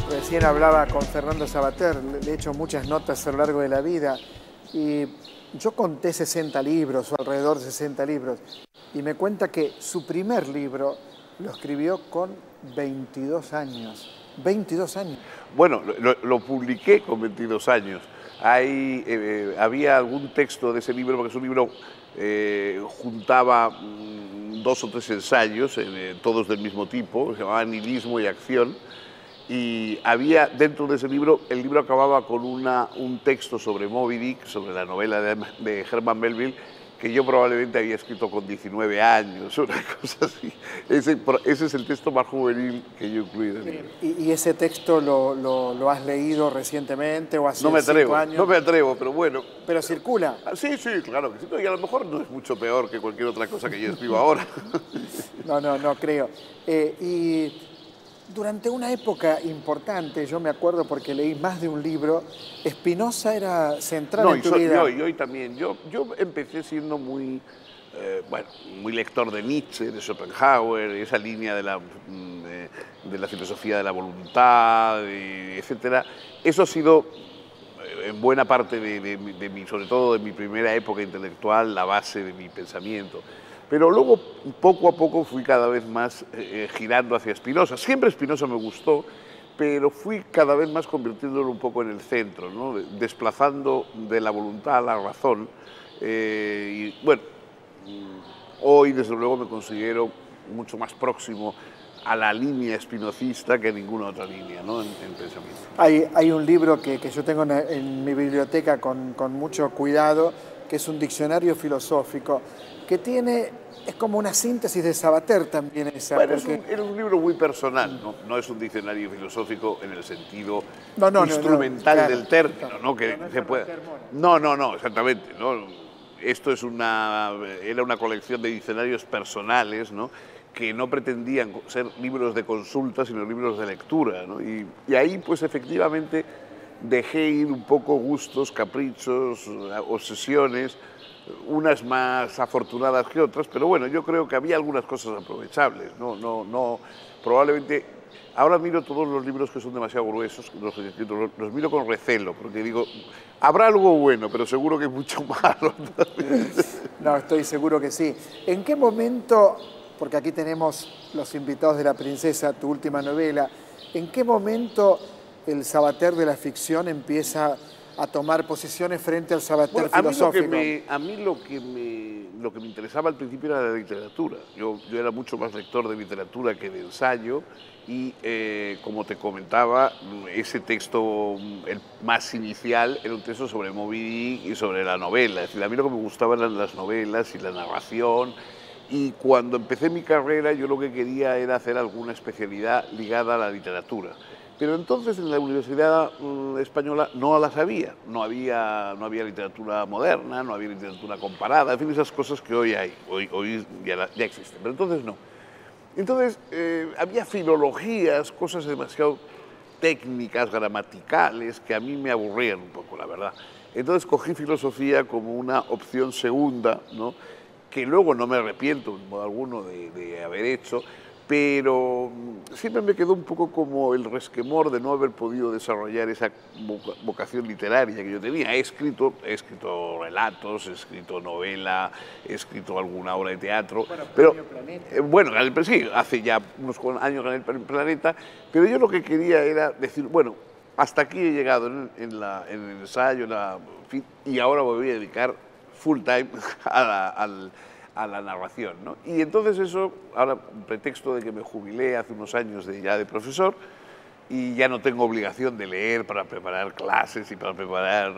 Recién hablaba con Fernando Savater, le he hecho muchas notas a lo largo de la vida y yo conté 60 libros o alrededor de 60 libros y me cuenta que su primer libro lo escribió con 22 años. 22 años. Bueno, lo publiqué con 22 años. Había algún texto de ese libro, porque es un libro juntaba 2 o 3 ensayos, todos del mismo tipo, se llamaba Nihilismo y Acción. Y había dentro de ese libro, el libro acababa con un texto sobre Moby Dick, sobre la novela de Herman Melville, que yo probablemente había escrito con 19 años, una cosa así. Ese es el texto más juvenil que yo incluí en el libro. ¿Y ese texto lo has leído recientemente o hace 5 años? No me atrevo, pero bueno. ¿Pero circula? Sí, sí, claro que sí. Y a lo mejor no es mucho peor que cualquier otra cosa que yo escribo ahora. No creo. Y durante una época importante, yo me acuerdo porque leí más de un libro, Spinoza era central en tu vida. Y hoy también. Yo empecé siendo muy lector de Nietzsche, de Schopenhauer, esa línea de la filosofía de la voluntad, etc. Eso ha sido, en buena parte sobre todo de mi primera época intelectual, la base de mi pensamiento. Pero luego, poco a poco, fui cada vez más girando hacia Spinoza. Siempre Spinoza me gustó, pero fui cada vez más convirtiéndolo un poco en el centro, ¿no? Desplazando de la voluntad a la razón. Y bueno, hoy desde luego me considero mucho más próximo a la línea spinocista que ninguna otra línea, ¿no? en pensamiento. Hay un libro que yo tengo en mi biblioteca con mucho cuidado, que es un diccionario filosófico, que es como una síntesis de Savater también esa. Bueno, es un libro muy personal, no es un diccionario filosófico en el sentido instrumental del término, ¿no? Que se puede... No, exactamente, ¿no? Esto era una colección de diccionarios personales, ¿no? Que no pretendían ser libros de consulta, sino libros de lectura, ¿no? Y ahí, pues, efectivamente, dejé ir un poco gustos, caprichos, obsesiones, unas más afortunadas que otras, pero bueno, yo creo que había algunas cosas aprovechables, probablemente, ahora miro todos los libros que son demasiado gruesos, los miro con recelo, porque digo, habrá algo bueno, pero seguro que es mucho malo. No, estoy seguro que sí. ¿En qué momento, porque aquí tenemos Los invitados de la princesa, tu última novela, ¿en qué momento el Savater de la ficción empieza a tomar posiciones frente al Savater filosófico? A mí lo que me interesaba al principio era la literatura. Yo era mucho más lector de literatura que de ensayo y, como te comentaba, ese texto, el más inicial, era un texto sobre Moby Dick y sobre la novela. Es decir, a mí lo que me gustaban eran las novelas y la narración. Y cuando empecé mi carrera, yo lo que quería era hacer alguna especialidad ligada a la literatura. Pero entonces en la Universidad Española no las había. No había literatura moderna, no había literatura comparada, en fin, esas cosas que hoy hay, hoy ya existen, pero entonces no. Entonces había filologías, cosas demasiado técnicas, gramaticales, que a mí me aburrían un poco, la verdad. Entonces cogí filosofía como una opción segunda, ¿no? Que luego no me arrepiento en modo alguno de haber hecho, pero siempre me quedó un poco como el resquemor de no haber podido desarrollar esa vocación literaria que yo tenía. He escrito relatos, he escrito novela, he escrito alguna obra de teatro. Bueno, sí, hace ya unos años gané el Planeta, pero yo lo que quería era decir, bueno, hasta aquí he llegado en el ensayo, y ahora me voy a dedicar full time a la narración, ¿no? Y entonces eso, ahora, pretexto de que me jubilé hace unos años ya de profesor y ya no tengo obligación de leer para preparar clases y para preparar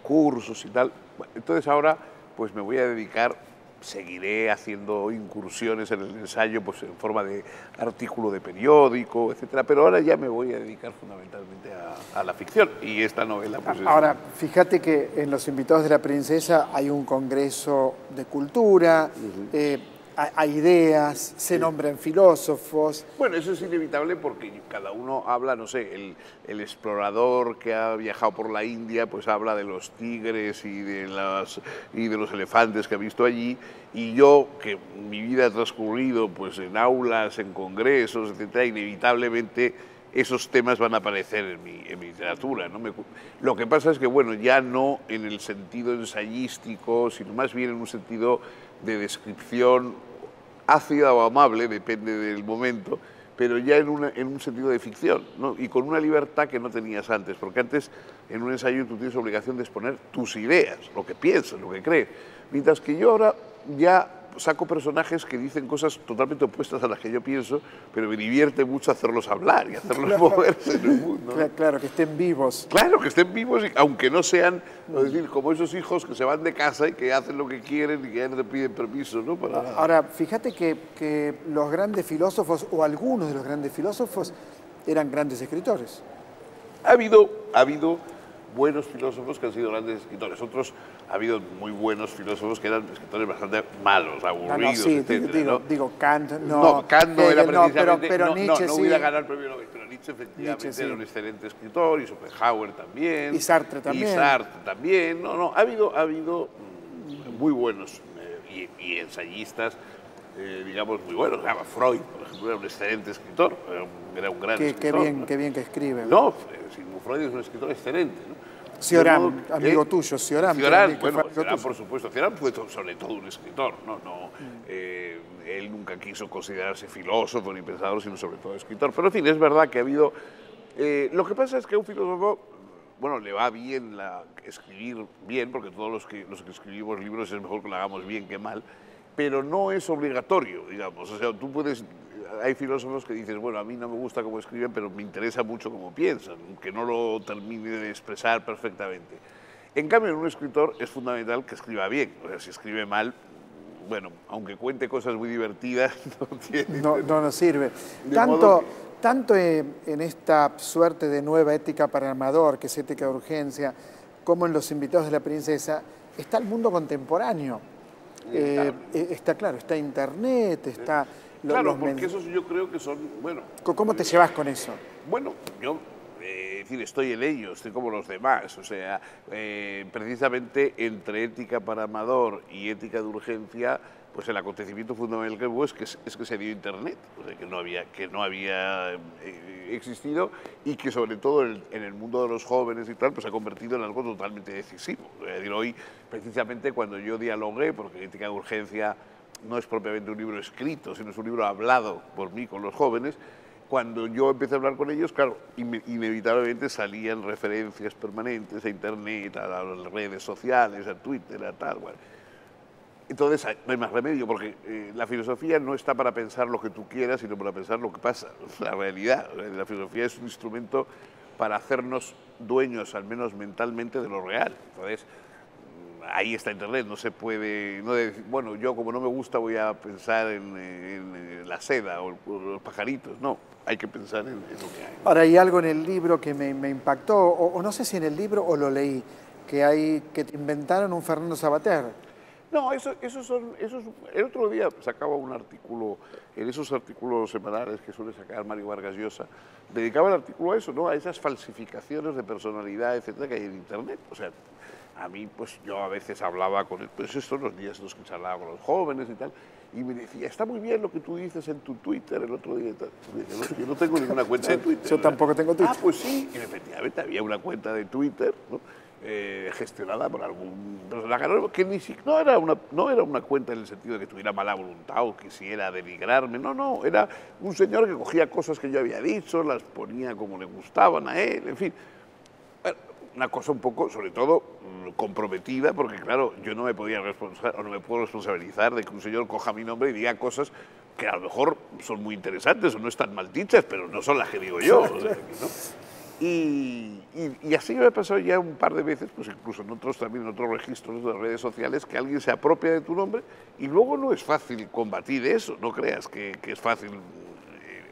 cursos y tal, entonces ahora pues me voy a dedicar seguiré haciendo incursiones en el ensayo, pues en forma de artículo de periódico, etcétera, pero ahora ya me voy a dedicar fundamentalmente a la ficción, y esta novela pues Ahora, fíjate que en Los Invitados de la Princesa hay un congreso de cultura, hay ideas, se nombran filósofos. Bueno, eso es inevitable porque cada uno habla, no sé, el explorador que ha viajado por la India, pues habla de los tigres y de los elefantes que ha visto allí, y yo, que mi vida ha transcurrido pues en aulas, en congresos, etcétera, inevitablemente esos temas van a aparecer en mi literatura, ¿no? Lo que pasa es que, bueno, ya no en el sentido ensayístico, sino más bien en un sentido de descripción ácida o amable, depende del momento, pero ya en un sentido de ficción, ¿no? Y con una libertad que no tenías antes, porque antes en un ensayo tú tienes obligación de exponer tus ideas, lo que piensas, lo que crees, mientras que yo ahora ya saco personajes que dicen cosas totalmente opuestas a las que yo pienso, pero me divierte mucho hacerlos hablar y hacerlos moverse en el mundo, ¿no? Claro, que estén vivos. Claro, que estén vivos, aunque no sean, es decir, como esos hijos que se van de casa y que hacen lo que quieren y que ya no te piden permiso, ¿no? Ahora, fíjate que los grandes filósofos, o algunos de los grandes filósofos, eran grandes escritores. Ha habido buenos filósofos que han sido grandes escritores, otros ha habido muy buenos filósofos que eran escritores bastante malos, aburridos, sí, etcétera, digo, Kant no, Kant no era precisamente, pero Nietzsche no hubiera ganado el premio Nobel, pero Nietzsche efectivamente era un excelente escritor, y Schopenhauer también, y Sartre también, ha habido muy buenos y ensayistas, digamos, muy buenos. Freud, por ejemplo, era un excelente escritor, era un gran escritor. Qué bien que escribe. No, Freud es un escritor excelente, ¿no? Cioran, amigo tuyo, Cioran. Bueno, Cioran, por supuesto. Cioran fue sobre todo un escritor, él nunca quiso considerarse filósofo ni pensador, sino sobre todo escritor. Pero, en fin, es verdad que ha habido... lo que pasa es que a un filósofo, bueno, le va bien escribir bien, porque todos los que escribimos libros es mejor que lo hagamos bien que mal, pero no es obligatorio, digamos. O sea, tú puedes... Hay filósofos que dices, bueno, a mí no me gusta cómo escriben, pero me interesa mucho cómo piensan, aunque no lo termine de expresar perfectamente. En cambio, en un escritor es fundamental que escriba bien. O sea, si escribe mal, bueno, aunque cuente cosas muy divertidas, no nos sirve. Tanto en esta suerte de nueva ética para el amador, que es ética de urgencia, como en Los Invitados de la Princesa, está el mundo contemporáneo. Está Internet, está... Claro, porque esos yo creo que son, bueno... ¿Cómo te llevas con eso? Bueno, yo, estoy en ello, estoy como los demás, o sea, precisamente entre ética para amador y ética de urgencia, pues el acontecimiento fundamental que hubo es que se dio Internet, o sea, que no había existido, y que sobre todo en el mundo de los jóvenes y tal, pues se ha convertido en algo totalmente decisivo. Es decir, hoy, precisamente cuando yo dialogué, porque ética de urgencia no es propiamente un libro escrito, sino es un libro hablado por mí con los jóvenes, cuando yo empecé a hablar con ellos, claro, inevitablemente salían referencias permanentes a Internet, a las redes sociales, a Twitter, a tal, bueno. Entonces no hay más remedio, porque la filosofía no está para pensar lo que tú quieras, sino para pensar lo que pasa, la realidad. La filosofía es un instrumento para hacernos dueños, al menos mentalmente, de lo real. Entonces, ahí está Internet, no se puede, decir, bueno, yo como no me gusta voy a pensar en la seda o los pajaritos, no, hay que pensar en lo que hay. Ahora, hay algo en el libro que me impactó, o no sé si en el libro o lo leí, que te inventaron un Fernando Savater. No, el otro día sacaba un artículo, en esos artículos semanales que suele sacar Mario Vargas Llosa, dedicaba el artículo a eso, ¿no? A esas falsificaciones de personalidad, etcétera, que hay en Internet. O sea, a mí, pues yo a veces hablaba con él, pues estos los días los que charlaba con los jóvenes y tal, y me decía, está muy bien lo que tú dices en tu Twitter el otro día y tal. Yo no tengo ninguna cuenta de Twitter. Yo tampoco tengo Twitter. Ah, pues sí, y efectivamente había una cuenta de Twitter, ¿no? Gestionada por algún personaje que no era una cuenta en el sentido de que tuviera mala voluntad o quisiera denigrarme, no, era un señor que cogía cosas que yo había dicho, las ponía como le gustaban a él, en fin, una cosa un poco, sobre todo, comprometida, porque claro, yo no me podía no me puedo responsabilizar de que un señor coja mi nombre y diga cosas que a lo mejor son muy interesantes o no están mal dichas, pero no son las que digo yo. O sea, ¿no? Y así me ha pasado ya un par de veces, pues incluso en otros también, en otros registros de redes sociales, que alguien se apropia de tu nombre y luego no es fácil combatir eso, no creas que es fácil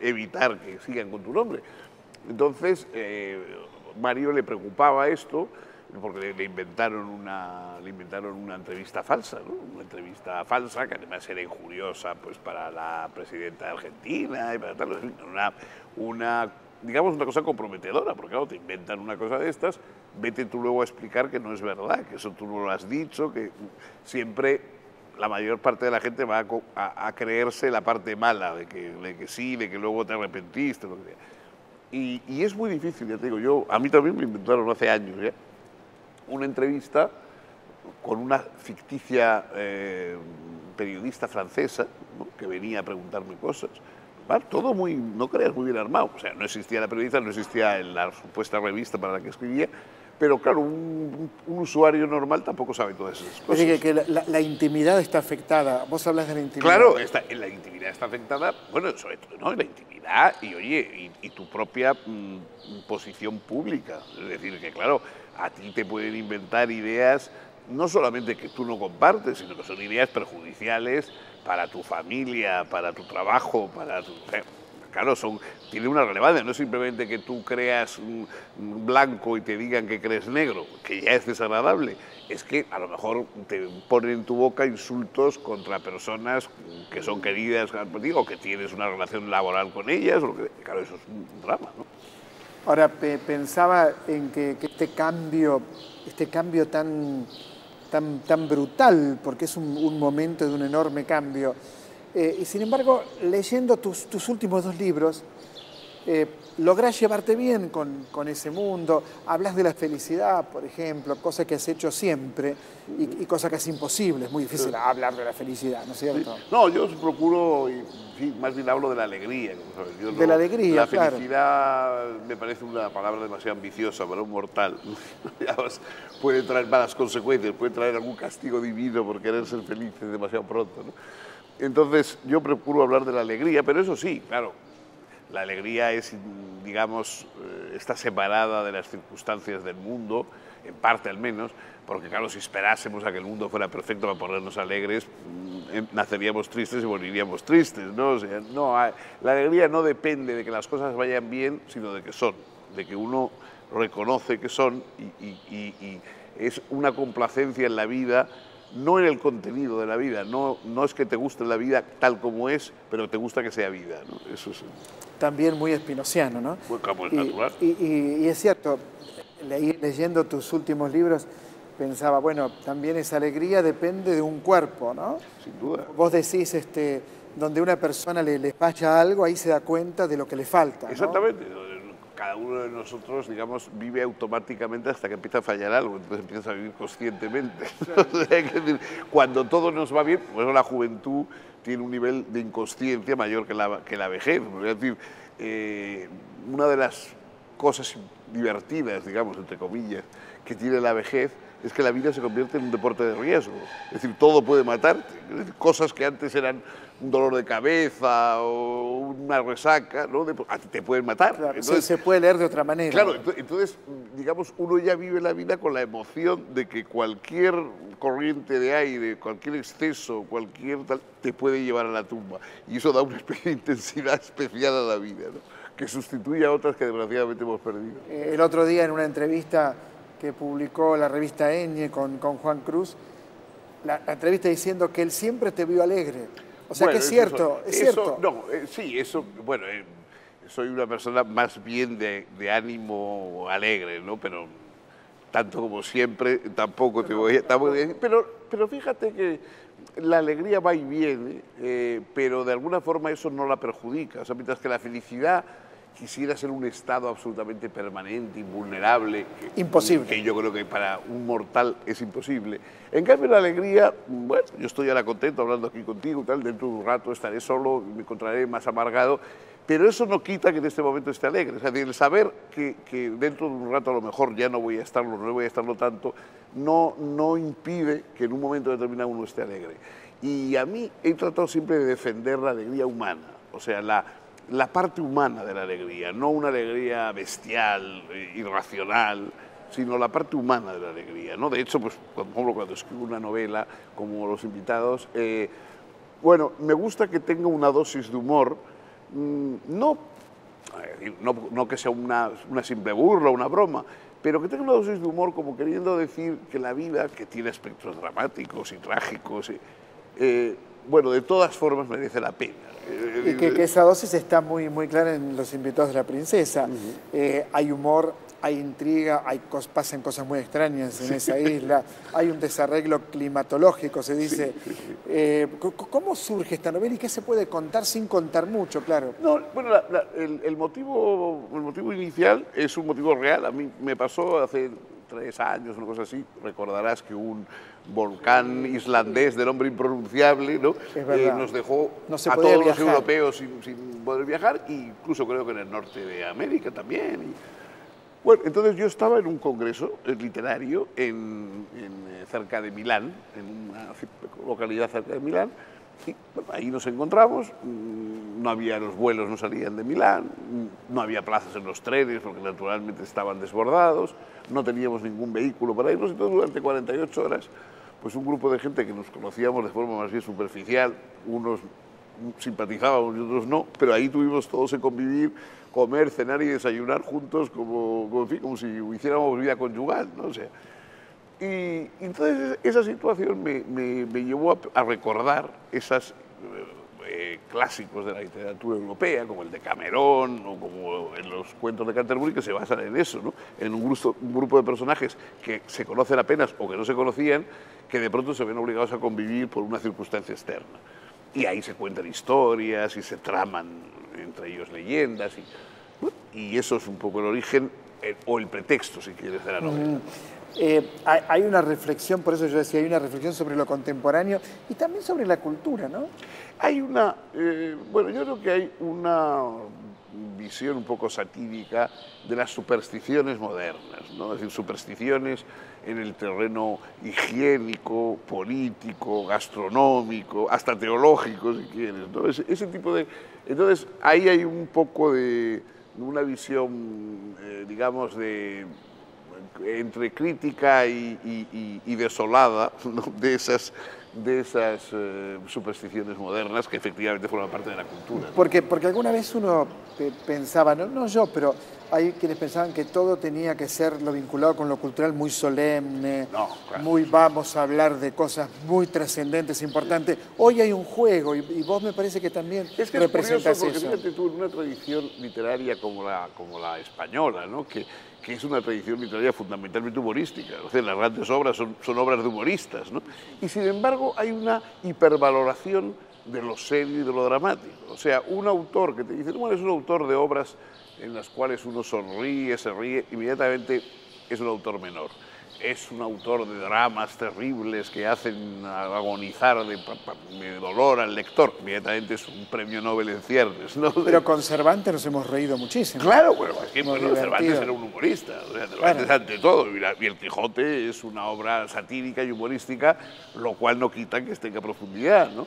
evitar que sigan con tu nombre. Entonces, Mario le preocupaba esto, porque le inventaron una entrevista falsa, ¿no? Una entrevista falsa que además era injuriosa pues, para la presidenta de Argentina y para tal, digamos una cosa comprometedora, porque claro, te inventan una cosa de estas, vete tú luego a explicar que no es verdad, que eso tú no lo has dicho, que siempre la mayor parte de la gente va a creerse la parte mala, de que sí, de que luego te arrepentiste, lo que sea. Y es muy difícil, ya te digo, a mí también me inventaron hace años ya una entrevista con una ficticia periodista francesa, ¿no? Que venía a preguntarme cosas. Bueno, todo muy, no creas, muy bien armado. O sea, no existía la periodista, no existía la supuesta revista para la que escribía, pero claro, un usuario normal tampoco sabe todas esas cosas. Es decir, que la intimidad está afectada. Vos hablas de la intimidad. Claro, la intimidad está afectada, bueno, sobre todo, ¿no? La intimidad y, oye, y tu propia posición pública. Es decir, que claro, a ti te pueden inventar ideas, no solamente que tú no compartes, sino que son ideas perjudiciales para tu familia, para tu trabajo, para tu... Claro, tiene una relevancia, no es simplemente que tú creas blanco y te digan que crees negro, que ya es desagradable, es que a lo mejor te ponen en tu boca insultos contra personas que son queridas, o que tienes una relación laboral con ellas, claro, eso es un drama, ¿no? Ahora, pensaba en que este cambio tan brutal, porque es un momento de un enorme cambio, y sin embargo, leyendo tus últimos 2 libros, lográs llevarte bien con ese mundo, hablas de la felicidad, por ejemplo, cosa que has hecho siempre y cosa que es imposible, es muy difícil hablar de la felicidad, ¿no es cierto? Sí. No, yo procuro, sí, más bien hablo de la alegría. De la alegría, la claro. Felicidad me parece una palabra demasiado ambiciosa para un mortal. Puede traer malas consecuencias, puede traer algún castigo divino por querer ser felices demasiado pronto, ¿no? Entonces, yo procuro hablar de la alegría, pero eso sí, claro, la alegría es, digamos, está separada de las circunstancias del mundo, en parte al menos, porque claro, si esperásemos a que el mundo fuera perfecto para ponernos alegres, naceríamos tristes y moriríamos tristes, ¿no? O sea, no, la alegría no depende de que las cosas vayan bien, sino de que son, de que uno reconoce que son y es una complacencia en la vida, no en el contenido de la vida, no es que te guste la vida tal como es, pero te gusta que sea vida, ¿no? Eso es... También muy espinociano, ¿no? Pues como es natural. Y es cierto, leyendo tus últimos libros, pensaba, bueno, también esa alegría depende de un cuerpo, ¿no? Sin duda. Vos decís, donde una persona le falla algo, ahí se da cuenta de lo que le falta, ¿no? Exactamente. Cada uno de nosotros, digamos, vive automáticamente hasta que empieza a fallar algo, entonces empiezas a vivir conscientemente. O sea, es decir, cuando todo nos va bien, pues la juventud tiene un nivel de inconsciencia mayor que la vejez. Es decir, una de las cosas divertidas, digamos, entre comillas, que tiene la vejez es que la vida se convierte en un deporte de riesgo. Es decir, todo puede matarte. Es decir, cosas que antes eran un dolor de cabeza o una resaca, ¿no? A ti te pueden matar. Claro, entonces, se puede leer de otra manera. Claro, entonces, digamos, uno ya vive la vida con la emoción de que cualquier corriente de aire, cualquier exceso, cualquier tal, te puede llevar a la tumba. Y eso da una especie de intensidad especial a la vida, ¿no? Que sustituye a otras que desgraciadamente hemos perdido. El otro día en una entrevista que publicó la revista Eñe con Juan Cruz, la entrevista diciendo que él siempre te vio alegre. O sea, bueno, que es cierto, es cierto. No, sí, eso, bueno, soy una persona más bien de ánimo alegre, ¿no? Pero tanto como siempre, tampoco te voy a decir. Pero fíjate que la alegría va y viene, pero de alguna forma eso no la perjudica. O sea, mientras que la felicidad quisiera ser un estado absolutamente permanente, invulnerable. Imposible. Que yo creo que para un mortal es imposible. En cambio, la alegría, bueno, yo estoy ahora contento hablando aquí contigo, tal, dentro de un rato estaré solo, me encontraré más amargado, pero eso no quita que en este momento esté alegre. Es decir, el saber que dentro de un rato a lo mejor ya no voy a estarlo, no voy a estarlo tanto, no impide que en un momento determinado uno esté alegre. Y a mí he tratado siempre de defender la alegría humana, o sea, la parte humana de la alegría, no una alegría bestial, irracional, sino la parte humana de la alegría, ¿no? De hecho, pues, por ejemplo, cuando escribo una novela, como Los invitados, bueno, me gusta que tenga una dosis de humor, no que sea una simple burla, una broma, pero que tenga una dosis de humor como queriendo decir que la vida, que tiene aspectos dramáticos y trágicos, bueno, de todas formas merece la pena. Y que esa dosis está muy, muy clara en Los invitados de la princesa. Hay humor, hay intriga, pasan cosas muy extrañas en esa isla, hay un desarreglo climatológico, se dice. ¿Cómo surge esta novela y qué se puede contar sin contar mucho, claro? No, bueno, el motivo inicial es un motivo real. A mí me pasó hace 3 años, una cosa así. Recordarás que un volcán islandés del nombre impronunciable, ¿no? Nos dejó a todos los europeos sin poder viajar, e incluso creo que en el norte de América también. Bueno, entonces yo estaba en un congreso literario cerca de Milán, en una localidad cerca de Milán, y bueno, ahí nos encontramos. No había, los vuelos no salían de Milán, no había plazas en los trenes porque naturalmente estaban desbordados, no teníamos ningún vehículo para irnos, entonces durante 48 horas pues un grupo de gente que nos conocíamos de forma más bien superficial, unos simpatizábamos y otros no, pero ahí tuvimos todos que convivir, comer, cenar y desayunar juntos como si hiciéramos vida conyugal, ¿no? O sea, y entonces esa situación me llevó a recordar esos clásicos de la literatura europea, como el de Camerón o como en los cuentos de Canterbury, que se basan en eso, ¿no? En un grupo de personajes que se conocen apenas o que no se conocían, que de pronto se ven obligados a convivir por una circunstancia externa. Y ahí se cuentan historias y se traman entre ellos leyendas. Y eso es un poco el origen, o el pretexto, si quieres, de la novela. Hay una reflexión, por eso yo decía, hay una reflexión sobre lo contemporáneo y también sobre la cultura, ¿no? Hay bueno, yo creo que hay una visión un poco satírica de las supersticiones modernas, ¿no? Es decir, supersticiones en el terreno higiénico, político, gastronómico, hasta teológico, si quieres, ¿no? Ese tipo de... Entonces, ahí hay un poco de una visión, digamos, entre crítica y desolada, ¿no? de esas supersticiones modernas que efectivamente forman parte de la cultura, ¿no? Porque alguna vez uno pensaba, no yo, pero hay quienes pensaban que todo tenía que ser lo vinculado con lo cultural muy solemne, claro, muy vamos a hablar de cosas muy trascendentes, importantes. Hoy hay un juego y vos me parece que también representas porque eso. Fíjate tú, en una tradición literaria como la española, ¿no? que es una tradición literaria fundamentalmente humorística. O sea, las grandes obras son obras de humoristas, ¿no? Y sin embargo hay una hipervaloración de lo serio y de lo dramático. O sea, un autor que te dice, bueno, es un autor de obras en las cuales uno sonríe, se ríe, inmediatamente es un autor menor. Es un autor de dramas terribles que hacen agonizar de dolor al lector. Inmediatamente es un premio Nobel en ciernes, ¿no? Pero con Cervantes nos hemos reído muchísimo. Claro, bueno, es que Cervantes era un humorista. O sea, Cervantes ante todo. Y el Quijote es una obra satírica y humorística, lo cual no quita que tenga profundidad, ¿no?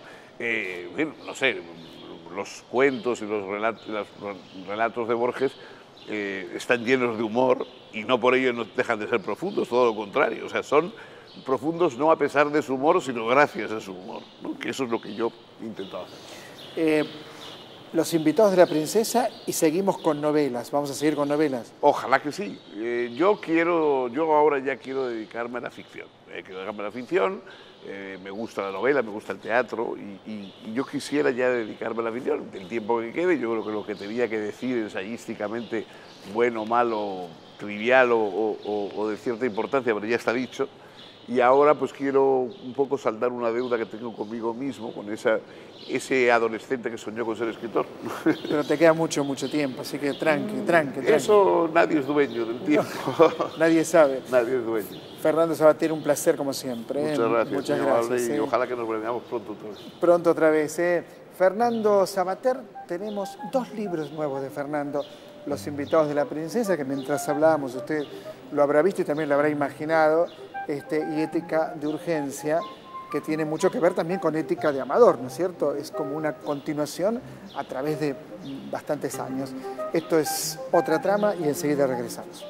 Bueno, no sé, los cuentos y los relatos de Borges están llenos de humor y no por ello no dejan de ser profundos, todo lo contrario. O sea, son profundos no a pesar de su humor, sino gracias a su humor, ¿no? Que eso es lo que yo he intentado hacer. Los invitados de la princesa y seguimos con novelas. Vamos a seguir con novelas. Ojalá que sí. Yo ahora ya quiero dedicarme a la ficción. Quiero dedicarme a la ficción. Me gusta la novela, me gusta el teatro y yo quisiera ya dedicarme a la ficción. El tiempo que quede, yo creo que lo que tenía que decir ensayísticamente, bueno, malo, trivial o de cierta importancia, pero ya está dicho. Y ahora pues quiero un poco saldar una deuda que tengo conmigo mismo, con ese adolescente que soñó con ser escritor. Pero te queda mucho tiempo, así que tranqui. Eso nadie es dueño del tiempo. Nadie sabe. Nadie es dueño. Fernando Savater, un placer como siempre. Muchas gracias. Muchas gracias. Y ojalá que nos veamos pronto otra vez. Pronto otra vez. Fernando Savater, tenemos 2 libros nuevos de Fernando. Los invitados de la princesa, que mientras hablábamos usted lo habrá visto y también lo habrá imaginado, y Ética de urgencia. que tiene mucho que ver también con Ética de Amador, ¿no es cierto? Es como una continuación a través de bastantes años. Esto es Otra Trama y enseguida regresamos.